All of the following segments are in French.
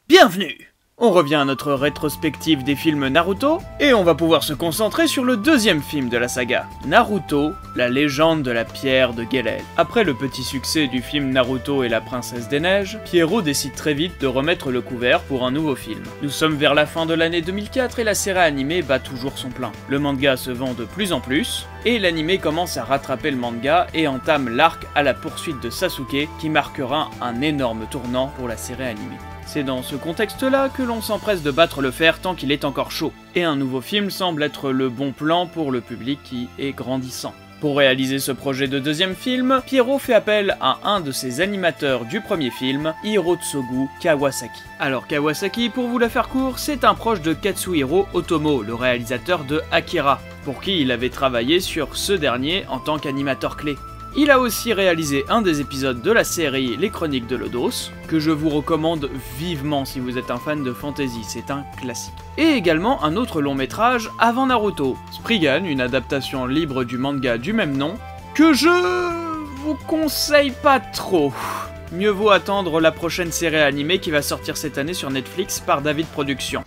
Bienvenue! On revient à notre rétrospective des films Naruto, et on va pouvoir se concentrer sur le deuxième film de la saga, Naruto, la légende de la pierre de Gellel. Après le petit succès du film Naruto et la princesse des neiges, Pierrot décide très vite de remettre le couvert pour un nouveau film. Nous sommes vers la fin de l'année 2004 et la série animée bat toujours son plein. Le manga se vend de plus en plus, et l'anime commence à rattraper le manga et entame l'arc à la poursuite de Sasuke qui marquera un énorme tournant pour la série animée. C'est dans ce contexte-là que l'on s'empresse de battre le fer tant qu'il est encore chaud, et un nouveau film semble être le bon plan pour le public qui est grandissant. Pour réaliser ce projet de deuxième film, Pierrot fait appel à un de ses animateurs du premier film, Hirotsugu Kawasaki. Alors Kawasaki, pour vous la faire court, c'est un proche de Katsuhiro Otomo, le réalisateur de Akira, pour qui il avait travaillé sur ce dernier en tant qu'animateur clé. Il a aussi réalisé un des épisodes de la série Les Chroniques de Lodos, que je vous recommande vivement si vous êtes un fan de fantasy, c'est un classique. Et également un autre long métrage avant Naruto, Spriggan, une adaptation libre du manga du même nom, que je vous conseille pas trop. Mieux vaut attendre la prochaine série animée qui va sortir cette année sur Netflix par David Productions.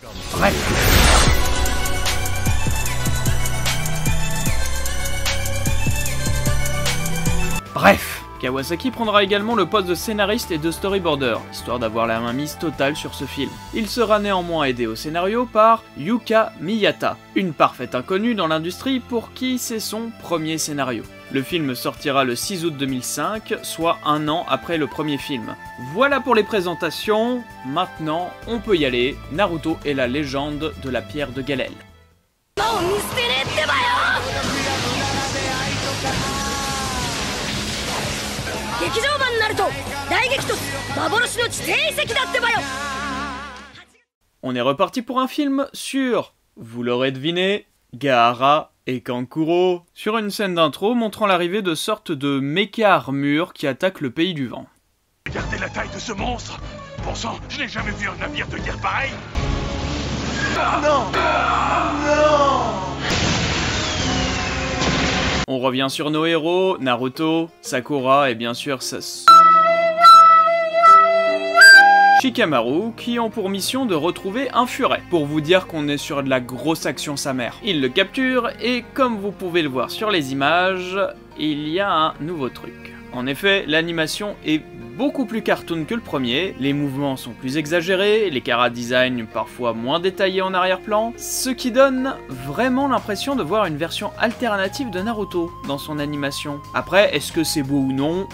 Bref, Kawasaki prendra également le poste de scénariste et de storyboarder, histoire d'avoir la mainmise totale sur ce film. Il sera néanmoins aidé au scénario par Yuka Miyata, une parfaite inconnue dans l'industrie pour qui c'est son premier scénario. Le film sortira le 6 août 2005, soit un an après le premier film. Voilà pour les présentations, maintenant on peut y aller, Naruto et la légende de la pierre de Gellel. On est reparti pour un film sur, vous l'aurez deviné, Gaara et Kankuro, sur une scène d'intro montrant l'arrivée de sortes de méca armures qui attaquent le pays du vent. Regardez la taille de ce monstre! Bon sang, je n'ai jamais vu un navire de guerre pareil! Non! Non! On revient sur nos héros, Naruto, Sakura et bien sûr Shikamaru, qui ont pour mission de retrouver un furet, pour vous dire qu'on est sur de la grosse action sa mère. Ils le capturent et comme vous pouvez le voir sur les images, il y a un nouveau truc. En effet, l'animation est beaucoup plus cartoon que le premier, les mouvements sont plus exagérés, les chara-design parfois moins détaillés en arrière-plan, ce qui donne vraiment l'impression de voir une version alternative de Naruto dans son animation. Après, est-ce que c'est beau ou non?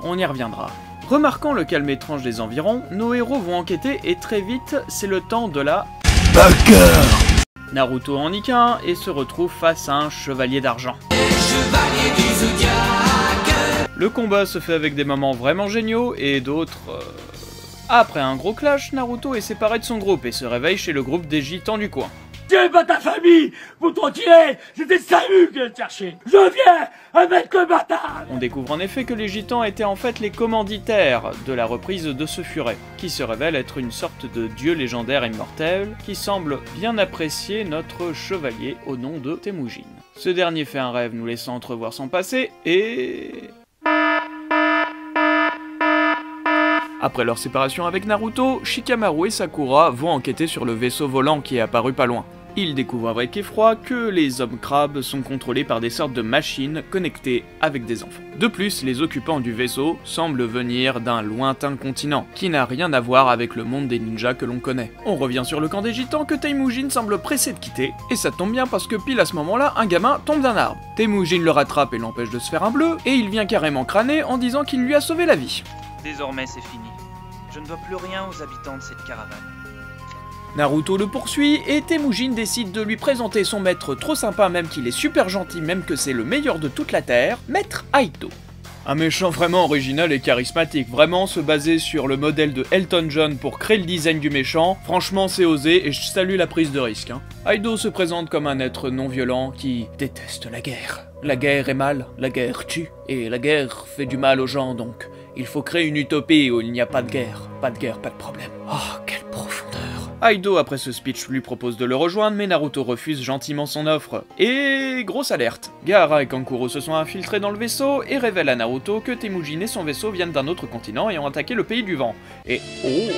On y reviendra. Remarquant le calme étrange des environs, nos héros vont enquêter et très vite, c'est le temps de la bagarre. Naruto en nique un et se retrouve face à un chevalier d'argent. Le combat se fait avec des moments vraiment géniaux et d'autres... Après un gros clash, Naruto est séparé de son groupe et se réveille chez le groupe des gitans du coin. Tiens pas ta famille! Vous tranquillez! C'était Samu qui le cherchait! Je viens avec le bâtard! On découvre en effet que les gitans étaient en fait les commanditaires de la reprise de ce furet, qui se révèle être une sorte de dieu légendaire immortel qui semble bien apprécier notre chevalier au nom de Temujin. Ce dernier fait un rêve nous laissant entrevoir son passé et... Après leur séparation avec Naruto, Shikamaru et Sakura vont enquêter sur le vaisseau volant qui est apparu pas loin. Ils découvrent avec effroi que les hommes crabes sont contrôlés par des sortes de machines connectées avec des enfants. De plus, les occupants du vaisseau semblent venir d'un lointain continent, qui n'a rien à voir avec le monde des ninjas que l'on connaît. On revient sur le camp des gitans que Temujin semble pressé de quitter, et ça tombe bien parce que pile à ce moment-là, un gamin tombe d'un arbre. Temujin le rattrape et l'empêche de se faire un bleu, et il vient carrément crâner en disant qu'il lui a sauvé la vie. Désormais c'est fini. Je ne dois plus rien aux habitants de cette caravane. Naruto le poursuit et Temujin décide de lui présenter son maître trop sympa, même qu'il est super gentil, même que c'est le meilleur de toute la Terre, Maître Aito. Un méchant vraiment original et charismatique, vraiment se baser sur le modèle de Elton John pour créer le design du méchant, franchement c'est osé et je salue la prise de risque. Aito se présente comme un être non violent qui déteste la guerre. La guerre est mal, la guerre tue, et la guerre fait du mal aux gens donc. Il faut créer une utopie où il n'y a pas de guerre, pas de problème. Oh, quelle profondeur. Aido, après ce speech, lui propose de le rejoindre, mais Naruto refuse gentiment son offre. Et grosse alerte. Gaara et Kankuro se sont infiltrés dans le vaisseau et révèlent à Naruto que Temujin et son vaisseau viennent d'un autre continent et ont attaqué le pays du vent. Et oh, ouais.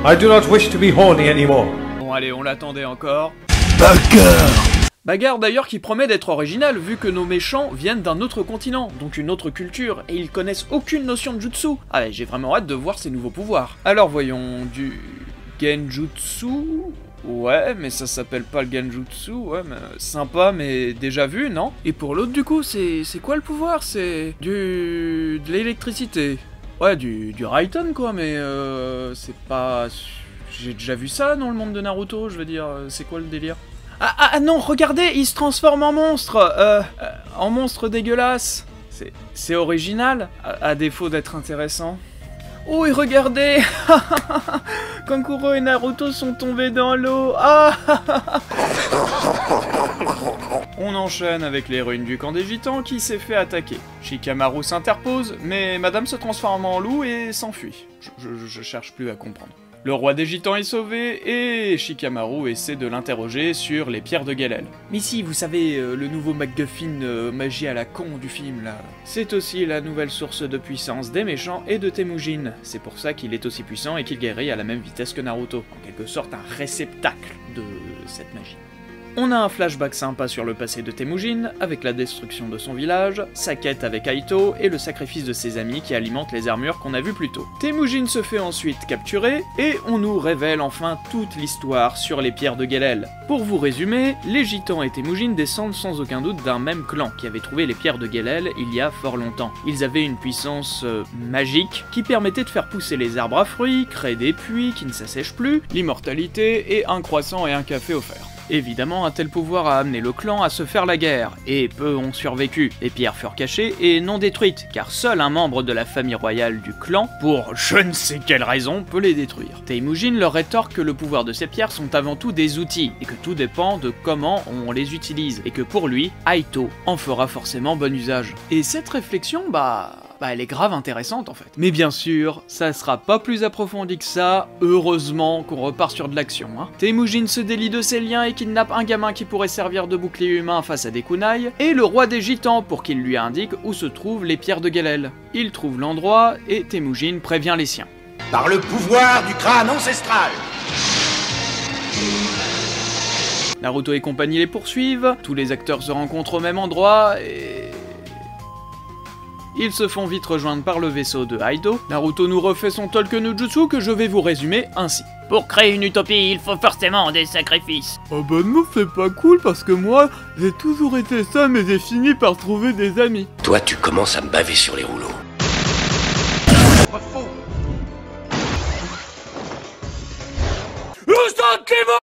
I do not wish to be horny anymore. Bon allez, on l'attendait encore. Bagarre. Bagarre d'ailleurs qui promet d'être originale vu que nos méchants viennent d'un autre continent, donc une autre culture, et ils connaissent aucune notion de jutsu. Ah ouais, j'ai vraiment hâte de voir ces nouveaux pouvoirs. Alors voyons, du genjutsu. Ouais, mais ça s'appelle pas le genjutsu, ouais, mais sympa, mais déjà vu, non? Et pour l'autre du coup, c'est quoi le pouvoir? C'est de l'électricité. Ouais, du Raiden quoi, mais c'est pas... J'ai déjà vu ça dans le monde de Naruto, je veux dire, c'est quoi le délire? Ah non, regardez, il se transforme en monstre, en monstre dégueulasse. C'est original, à défaut d'être intéressant. Oh, et regardez, Kankuro et Naruto sont tombés dans l'eau. Ah. On enchaîne avec les ruines du camp des gitans qui s'est fait attaquer. Shikamaru s'interpose, mais madame se transforme en loup et s'enfuit. Je cherche plus à comprendre. Le roi des gitans est sauvé et Shikamaru essaie de l'interroger sur les pierres de Gelel. Mais si, vous savez, le nouveau MacGuffin magie à la con du film là. C'est aussi la nouvelle source de puissance des méchants et de Temujin. C'est pour ça qu'il est aussi puissant et qu'il guérit à la même vitesse que Naruto. En quelque sorte un réceptacle de cette magie. On a un flashback sympa sur le passé de Temujin, avec la destruction de son village, sa quête avec Aito et le sacrifice de ses amis qui alimentent les armures qu'on a vues plus tôt. Temujin se fait ensuite capturer, et on nous révèle enfin toute l'histoire sur les pierres de Gelel. Pour vous résumer, les gitans et Temujin descendent sans aucun doute d'un même clan qui avait trouvé les pierres de Gelel il y a fort longtemps. Ils avaient une puissance magique qui permettait de faire pousser les arbres à fruits, créer des puits qui ne s'assèchent plus, l'immortalité et un croissant et un café offerts. Évidemment, un tel pouvoir a amené le clan à se faire la guerre, et peu ont survécu. Les pierres furent cachées et non détruites, car seul un membre de la famille royale du clan, pour je ne sais quelle raison, peut les détruire. Temujin leur rétorque que le pouvoir de ces pierres sont avant tout des outils, et que tout dépend de comment on les utilise, et que pour lui, Aito en fera forcément bon usage. Et cette réflexion, elle est grave intéressante en fait. Mais bien sûr, ça sera pas plus approfondi que ça, heureusement qu'on repart sur de l'action. Temujin se délie de ses liens et kidnappe un gamin qui pourrait servir de bouclier humain face à des kunai, et le roi des gitans pour qu'il lui indique où se trouvent les pierres de Gelel. Il trouve l'endroit et Temujin prévient les siens. Par le pouvoir du crâne ancestral. Naruto et compagnie les poursuivent, tous les acteurs se rencontrent au même endroit et... Ils se font vite rejoindre par le vaisseau de Aido. Naruto nous refait son talk no jutsu que je vais vous résumer ainsi. Pour créer une utopie, il faut forcément des sacrifices. Ah bah non, c'est pas cool parce que moi, j'ai toujours été seul mais j'ai fini par trouver des amis. Toi, tu commences à me baver sur les rouleaux.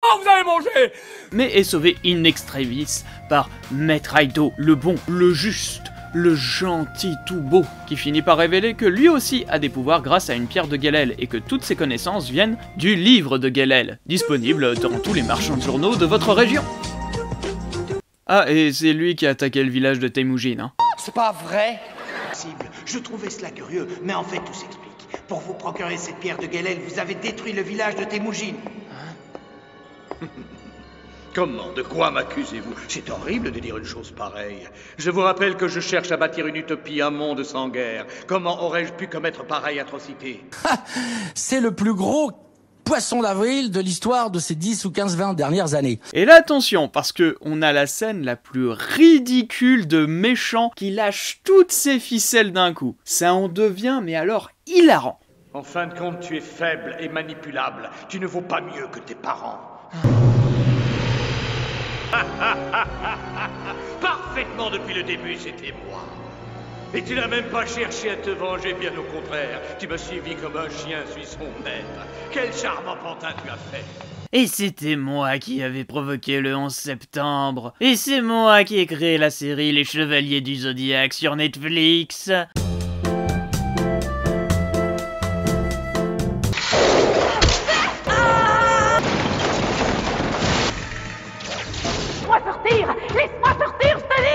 Vous allez manger. Mais est sauvé in extremis par Maître Aido, le bon, le juste, le gentil tout beau, qui finit par révéler que lui aussi a des pouvoirs grâce à une pierre de Gelel, et que toutes ses connaissances viennent du livre de Gelel, disponible dans tous les marchands de journaux de votre région. Ah, et c'est lui qui a attaqué le village de Temujin, C'est pas vrai. Je trouvais cela curieux, mais en fait tout s'explique. Pour vous procurer cette pierre de Gelel, vous avez détruit le village de Temujin. Comment? De quoi m'accusez-vous? C'est horrible de dire une chose pareille. Je vous rappelle que je cherche à bâtir une utopie, un monde sans guerre. Comment aurais-je pu commettre pareille atrocité? C'est le plus gros poisson d'avril de l'histoire de ces 10 ou 15-20 dernières années. Et là attention, parce que on a la scène la plus ridicule de méchant qui lâche toutes ses ficelles d'un coup. Ça en devient, mais alors, hilarant. En fin de compte, tu es faible et manipulable. Tu ne vaux pas mieux que tes parents. Parfaitement depuis le début, c'était moi. Et tu n'as même pas cherché à te venger, bien au contraire. Tu m'as suivi comme un chien suit son maître. Quel charmant pantin tu as fait. Et c'était moi qui avais provoqué le 11 septembre. Et c'est moi qui ai créé la série Les Chevaliers du Zodiaque sur Netflix. Laisse-moi sortir, je te dis.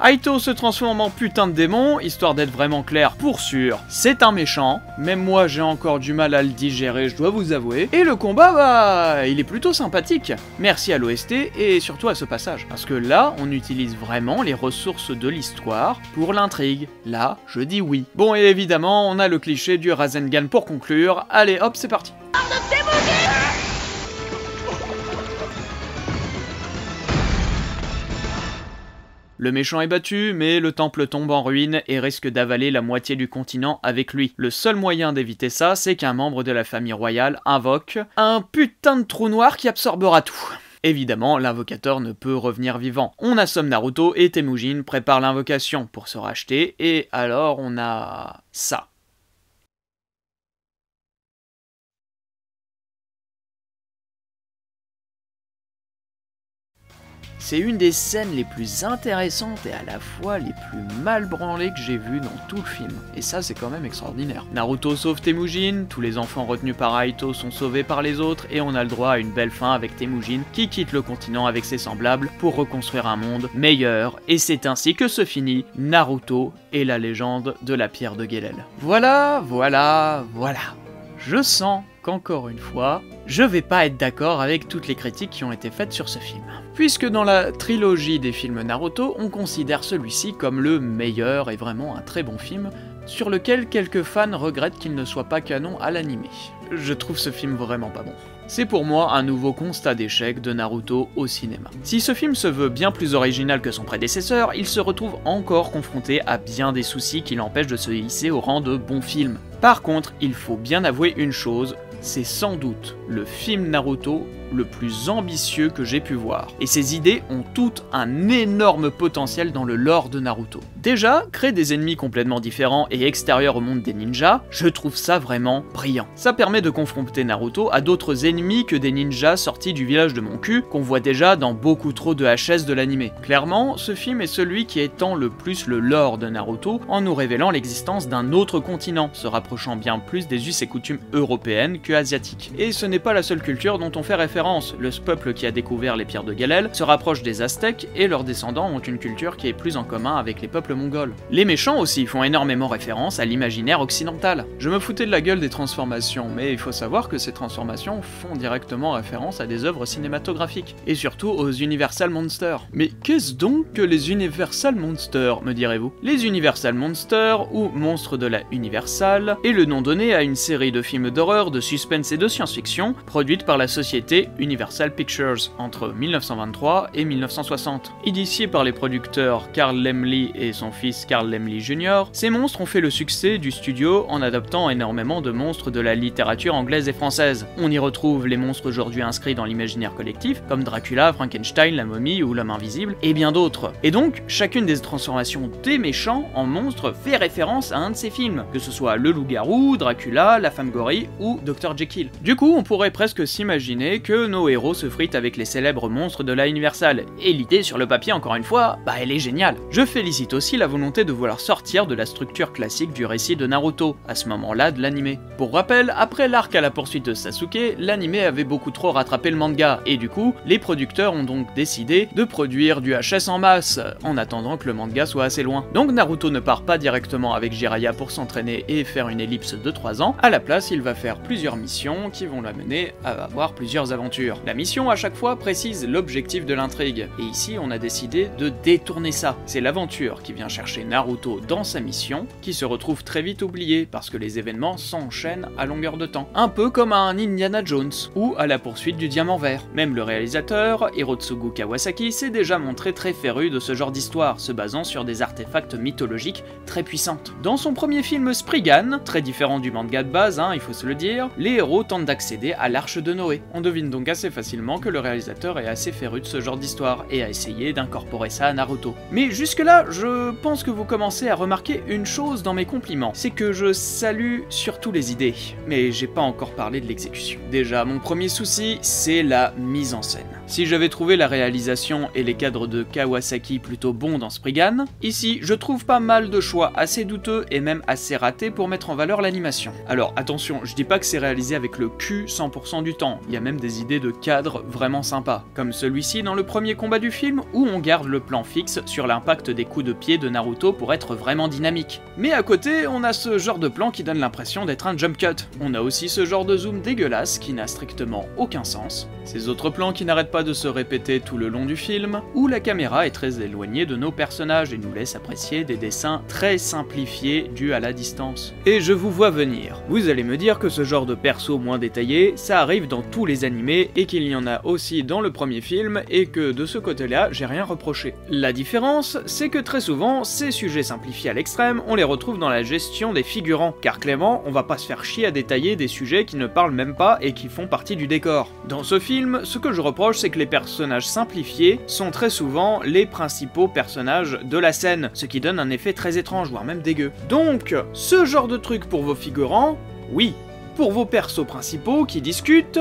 Aito se transforme en putain de démon, histoire d'être vraiment clair pour sûr, c'est un méchant, même moi j'ai encore du mal à le digérer, je dois vous avouer, et le combat, bah, il est plutôt sympathique. Merci à l'OST et surtout à ce passage, parce que là, on utilise vraiment les ressources de l'histoire pour l'intrigue. Là, je dis oui. Bon, et évidemment, on a le cliché du Rasengan pour conclure, allez hop, c'est parti. Le méchant est battu, mais le temple tombe en ruine et risque d'avaler la moitié du continent avec lui. Le seul moyen d'éviter ça, c'est qu'un membre de la famille royale invoque un putain de trou noir qui absorbera tout. Évidemment, l'invocateur ne peut revenir vivant. On assomme Naruto et Temujin prépare l'invocation pour se racheter, et alors on a ça. C'est une des scènes les plus intéressantes et à la fois les plus mal branlées que j'ai vues dans tout le film. Et ça, c'est quand même extraordinaire. Naruto sauve Temujin, tous les enfants retenus par Aito sont sauvés par les autres, et on a le droit à une belle fin avec Temujin qui quitte le continent avec ses semblables pour reconstruire un monde meilleur. Et c'est ainsi que se finit Naruto et la légende de la pierre de Guelel. Voilà. Je sens qu'encore une fois, je vais pas être d'accord avec toutes les critiques qui ont été faites sur ce film. Puisque dans la trilogie des films Naruto, on considère celui-ci comme le meilleur et vraiment un très bon film, sur lequel quelques fans regrettent qu'il ne soit pas canon à l'animé. Je trouve ce film vraiment pas bon. C'est pour moi un nouveau constat d'échec de Naruto au cinéma. Si ce film se veut bien plus original que son prédécesseur, il se retrouve encore confronté à bien des soucis qui l'empêchent de se hisser au rang de bon film. Par contre, il faut bien avouer une chose, c'est sans doute le film Naruto le plus ambitieux que j'ai pu voir. Et ses idées ont toutes un énorme potentiel dans le lore de Naruto. Déjà, créer des ennemis complètement différents et extérieurs au monde des ninjas, je trouve ça vraiment brillant. Ça permet de confronter Naruto à d'autres ennemis que des ninjas sortis du village de mon cul, qu'on voit déjà dans beaucoup trop de HS de l'animé. Clairement, ce film est celui qui étend le plus le lore de Naruto en nous révélant l'existence d'un autre continent, se rapprochant bien plus des us et coutumes européennes que asiatiques. Et ce n'est pas la seule culture dont on fait référence. Le peuple qui a découvert les pierres de Guelel se rapproche des Aztèques et leurs descendants ont une culture qui est plus en commun avec les peuples mongols. Les méchants aussi font énormément référence à l'imaginaire occidental. Je me foutais de la gueule des transformations, mais il faut savoir que ces transformations font directement référence à des œuvres cinématographiques, et surtout aux Universal Monsters. Mais qu'est-ce donc que les Universal Monsters, me direz-vous? Les Universal Monsters, ou Monstres de la Universal, est le nom donné à une série de films d'horreur, de suspense et de science-fiction, produite par la société Universal Pictures entre 1923 et 1960. Initié par les producteurs Carl Laemmle et son fils Carl Laemmle Jr., ces monstres ont fait le succès du studio en adaptant énormément de monstres de la littérature anglaise et française. On y retrouve les monstres aujourd'hui inscrits dans l'imaginaire collectif, comme Dracula, Frankenstein, la momie ou l'homme invisible, et bien d'autres. Et donc, chacune des transformations des méchants en monstres fait référence à un de ces films, que ce soit le loup-garou, Dracula, la femme gorille ou Dr. Jekyll. Du coup, on pourrait presque s'imaginer que nos héros se fritent avec les célèbres monstres de la Universal, et l'idée sur le papier encore une fois, bah elle est géniale. Je félicite aussi la volonté de vouloir sortir de la structure classique du récit de Naruto, à ce moment-là de l'animé. Pour rappel, après l'arc à la poursuite de Sasuke, l'animé avait beaucoup trop rattrapé le manga, et du coup, les producteurs ont donc décidé de produire du HS en masse, en attendant que le manga soit assez loin. Donc Naruto ne part pas directement avec Jiraiya pour s'entraîner et faire une ellipse de 3 ans, à la place il va faire plusieurs missions qui vont l'amener à avoir plusieurs aventures. La mission à chaque fois précise l'objectif de l'intrigue, et ici on a décidé de détourner ça. C'est l'aventure qui vient chercher Naruto dans sa mission, qui se retrouve très vite oubliée parce que les événements s'enchaînent à longueur de temps. Un peu comme à un Indiana Jones, ou à la poursuite du diamant vert. Même le réalisateur, Hirotsugu Kawasaki, s'est déjà montré très féru de ce genre d'histoire, se basant sur des artefacts mythologiques très puissantes. Dans son premier film Spriggan, très différent du manga de base, il faut se le dire, les héros tentent d'accéder à l'arche de Noé. On devine donc assez facilement que le réalisateur est assez féru de ce genre d'histoire et a essayé d'incorporer ça à Naruto. Mais jusque-là, je pense que vous commencez à remarquer une chose dans mes compliments, c'est que je salue surtout les idées, mais j'ai pas encore parlé de l'exécution. Déjà, mon premier souci, c'est la mise en scène. Si j'avais trouvé la réalisation et les cadres de Kawasaki plutôt bons dans Spriggan, ici je trouve pas mal de choix assez douteux et même assez ratés pour mettre en valeur l'animation. Alors attention, je dis pas que c'est réalisé avec le cul 100% du temps, il y a même des idées de cadres vraiment sympas, comme celui-ci dans le premier combat du film où on garde le plan fixe sur l'impact des coups de pied de Naruto pour être vraiment dynamique. Mais à côté, on a ce genre de plan qui donne l'impression d'être un jump cut. On a aussi ce genre de zoom dégueulasse qui n'a strictement aucun sens. Ces autres plans qui n'arrêtent pas de se répéter tout le long du film, où la caméra est très éloignée de nos personnages et nous laisse apprécier des dessins très simplifiés dus à la distance. Et je vous vois venir. Vous allez me dire que ce genre de perso moins détaillé, ça arrive dans tous les animés et qu'il y en a aussi dans le premier film et que de ce côté-là, j'ai rien reproché. La différence, c'est que très souvent, ces sujets simplifiés à l'extrême, on les retrouve dans la gestion des figurants, car clairement, on va pas se faire chier à détailler des sujets qui ne parlent même pas et qui font partie du décor. Dans ce film, ce que je reproche, c'est que les personnages simplifiés sont très souvent les principaux personnages de la scène, ce qui donne un effet très étrange, voire même dégueu. Donc, ce genre de truc pour vos figurants, oui. Pour vos persos principaux qui discutent,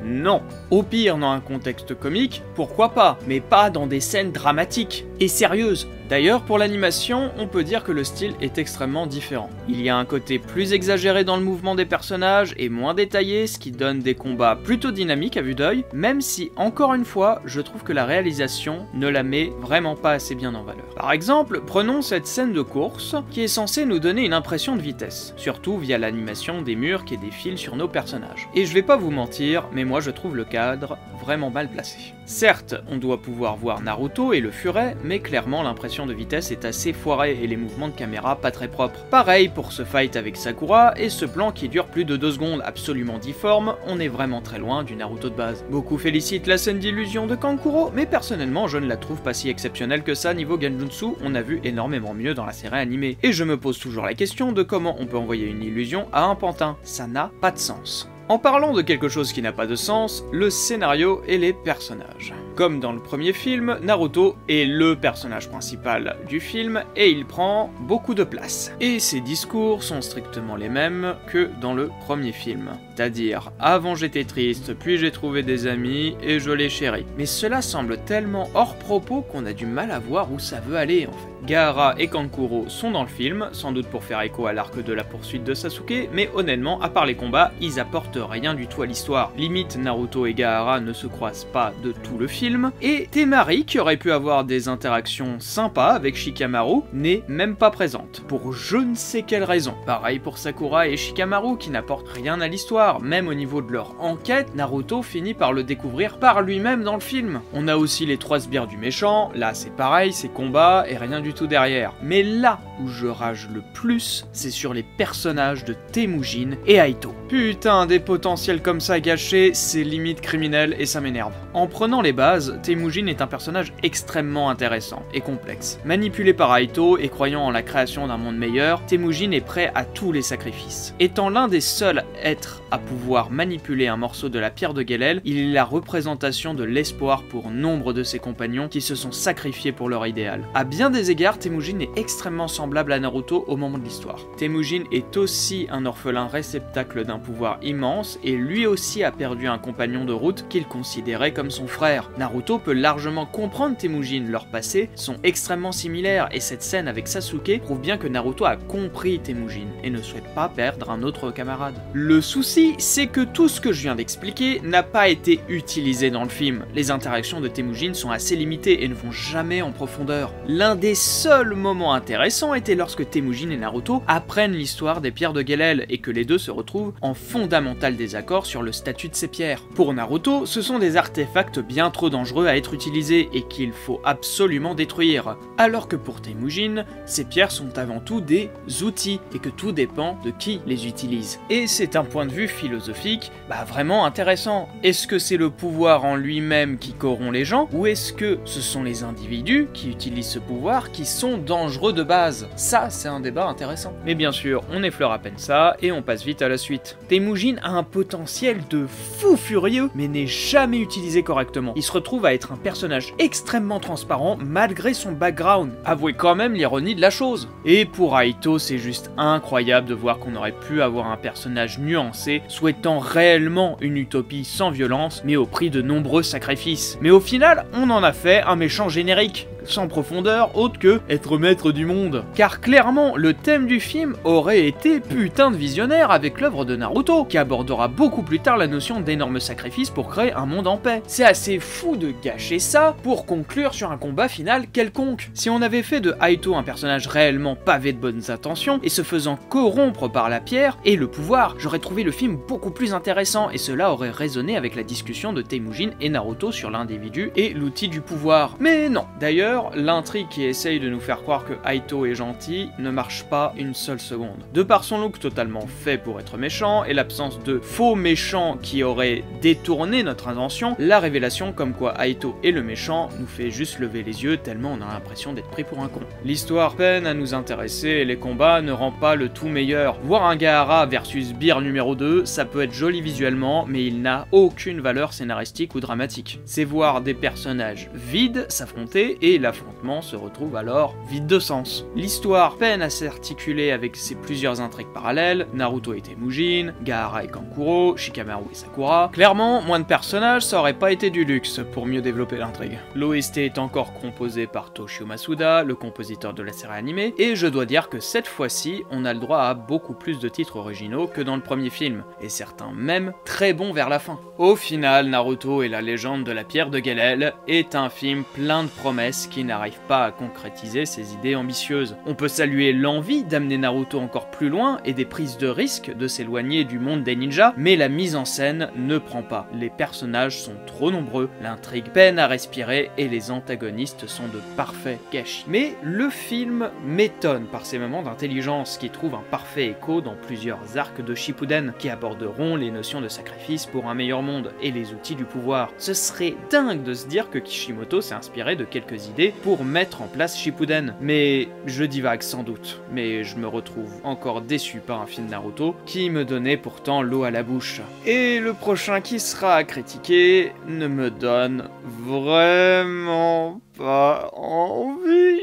non. Au pire, dans un contexte comique, pourquoi pas, mais pas dans des scènes dramatiques et sérieuses. D'ailleurs, pour l'animation, on peut dire que le style est extrêmement différent. Il y a un côté plus exagéré dans le mouvement des personnages et moins détaillé, ce qui donne des combats plutôt dynamiques à vue d'œil, même si, encore une fois, je trouve que la réalisation ne la met vraiment pas assez bien en valeur. Par exemple, prenons cette scène de course, qui est censée nous donner une impression de vitesse, surtout via l'animation des murs qui défilent sur nos personnages. Et je vais pas vous mentir, mais moi je trouve le cadre vraiment mal placé. Certes, on doit pouvoir voir Naruto et le furet, mais clairement l'impression de vitesse est assez foirée et les mouvements de caméra pas très propres. Pareil pour ce fight avec Sakura et ce plan qui dure plus de 2 secondes absolument difforme, on est vraiment très loin du Naruto de base. Beaucoup félicitent la scène d'illusion de Kankuro, mais personnellement je ne la trouve pas si exceptionnelle que ça niveau Genjutsu, on a vu énormément mieux dans la série animée. Et je me pose toujours la question de comment on peut envoyer une illusion à un pantin, ça n'a pas de sens. En parlant de quelque chose qui n'a pas de sens, le scénario et les personnages. Comme dans le premier film, Naruto est le personnage principal du film et il prend beaucoup de place. Et ses discours sont strictement les mêmes que dans le premier film. C'est-à-dire, avant j'étais triste, puis j'ai trouvé des amis et je les chéris. Mais cela semble tellement hors propos qu'on a du mal à voir où ça veut aller en fait. Gaara et Kankuro sont dans le film, sans doute pour faire écho à l'arc de la poursuite de Sasuke, mais honnêtement, à part les combats, ils apportent rien du tout à l'histoire. Limite, Naruto et Gaara ne se croisent pas de tout le film, et Temari, qui aurait pu avoir des interactions sympas avec Shikamaru, n'est même pas présente, pour je ne sais quelle raison. Pareil pour Sakura et Shikamaru, qui n'apportent rien à l'histoire, même au niveau de leur enquête, Naruto finit par le découvrir par lui-même dans le film. On a aussi les 3 sbires du méchant, là c'est pareil, c'est combat, et rien du tout derrière. Mais là où je rage le plus, c'est sur les personnages de Temujin et Aito. Putain, des potentiels comme ça gâchés, c'est limite criminel et ça m'énerve. En prenant les bases, Temujin est un personnage extrêmement intéressant et complexe. Manipulé par Aito et croyant en la création d'un monde meilleur, Temujin est prêt à tous les sacrifices. Étant l'un des seuls êtres à pouvoir manipuler un morceau de la pierre de Gelel, il est la représentation de l'espoir pour nombre de ses compagnons qui se sont sacrifiés pour leur idéal. À bien des égards, Temujin est extrêmement semblable à Naruto au moment de l'histoire. Temujin est aussi un orphelin réceptacle d'un pouvoir immense et lui aussi a perdu un compagnon de route qu'il considérait comme son frère. Naruto peut largement comprendre Temujin, leurs passés sont extrêmement similaires et cette scène avec Sasuke prouve bien que Naruto a compris Temujin et ne souhaite pas perdre un autre camarade. Le souci, c'est que tout ce que je viens d'expliquer n'a pas été utilisé dans le film. Les interactions de Temujin sont assez limitées et ne vont jamais en profondeur. L'un des seuls moments intéressants était lorsque Temujin et Naruto apprennent l'histoire des pierres de Gelel et que les deux se retrouvent en fondamental désaccord sur le statut de ces pierres. Pour Naruto, ce sont des artefacts bien trop dangereux à être utilisés et qu'il faut absolument détruire, alors que pour Temujin, ces pierres sont avant tout des outils et que tout dépend de qui les utilise. Et c'est un point de vue philosophique vraiment intéressant. Est-ce que c'est le pouvoir en lui-même qui corrompt les gens ou est-ce que ce sont les individus qui utilisent ce pouvoir qui sont dangereux de base? Ça, c'est un débat intéressant. Mais bien sûr, on effleure à peine ça, et on passe vite à la suite. Temujin a un potentiel de fou furieux, mais n'est jamais utilisé correctement. Il se retrouve à être un personnage extrêmement transparent, malgré son background. Avouez quand même l'ironie de la chose. Et pour Aito, c'est juste incroyable de voir qu'on aurait pu avoir un personnage nuancé, souhaitant réellement une utopie sans violence, mais au prix de nombreux sacrifices. Mais au final, on en a fait un méchant générique, sans profondeur autre que être maître du monde. Car clairement, le thème du film aurait été putain de visionnaire avec l'œuvre de Naruto, qui abordera beaucoup plus tard la notion d'énorme sacrifice pour créer un monde en paix. C'est assez fou de gâcher ça pour conclure sur un combat final quelconque. Si on avait fait de Aito un personnage réellement pavé de bonnes intentions et se faisant corrompre par la pierre et le pouvoir, j'aurais trouvé le film beaucoup plus intéressant et cela aurait résonné avec la discussion de Temujin et Naruto sur l'individu et l'outil du pouvoir. Mais non. D'ailleurs, l'intrigue qui essaye de nous faire croire que Aito est gentil ne marche pas une seule seconde. De par son look totalement fait pour être méchant et l'absence de faux méchants qui auraient détourné notre intention, la révélation comme quoi Aito est le méchant nous fait juste lever les yeux tellement on a l'impression d'être pris pour un con. L'histoire peine à nous intéresser et les combats ne rendent pas le tout meilleur. Voir un Gaara versus Beer numéro 2, ça peut être joli visuellement, mais il n'a aucune valeur scénaristique ou dramatique. C'est voir des personnages vides s'affronter et l'affrontement se retrouve alors vide de sens. L'histoire peine à s'articuler avec ses plusieurs intrigues parallèles, Naruto et Temujin, Gaara et Kankuro, Shikamaru et Sakura. Clairement, moins de personnages, ça aurait pas été du luxe pour mieux développer l'intrigue. L'OST est encore composé par Toshio Masuda, le compositeur de la série animée, et je dois dire que cette fois-ci, on a le droit à beaucoup plus de titres originaux que dans le premier film, et certains même très bons vers la fin. Au final, Naruto et la légende de la pierre de Gelel est un film plein de promesses qui n'arrive pas à concrétiser ses idées ambitieuses. On peut saluer l'envie d'amener Naruto encore plus loin et des prises de risque de s'éloigner du monde des ninjas, mais la mise en scène ne prend pas. Les personnages sont trop nombreux, l'intrigue peine à respirer et les antagonistes sont de parfaits gâchis. Mais le film m'étonne par ses moments d'intelligence qui trouvent un parfait écho dans plusieurs arcs de Shippuden qui aborderont les notions de sacrifice pour un meilleur monde et les outils du pouvoir. Ce serait dingue de se dire que Kishimoto s'est inspiré de quelques idées pour mettre en place Shippuden. Mais je divague sans doute, mais je me retrouve encore déçu par un film Naruto qui me donnait pourtant l'eau à la bouche. Et le prochain qui sera à critiquer ne me donne vraiment pas envie.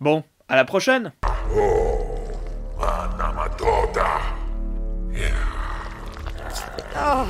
Bon, à la prochaine. Oh,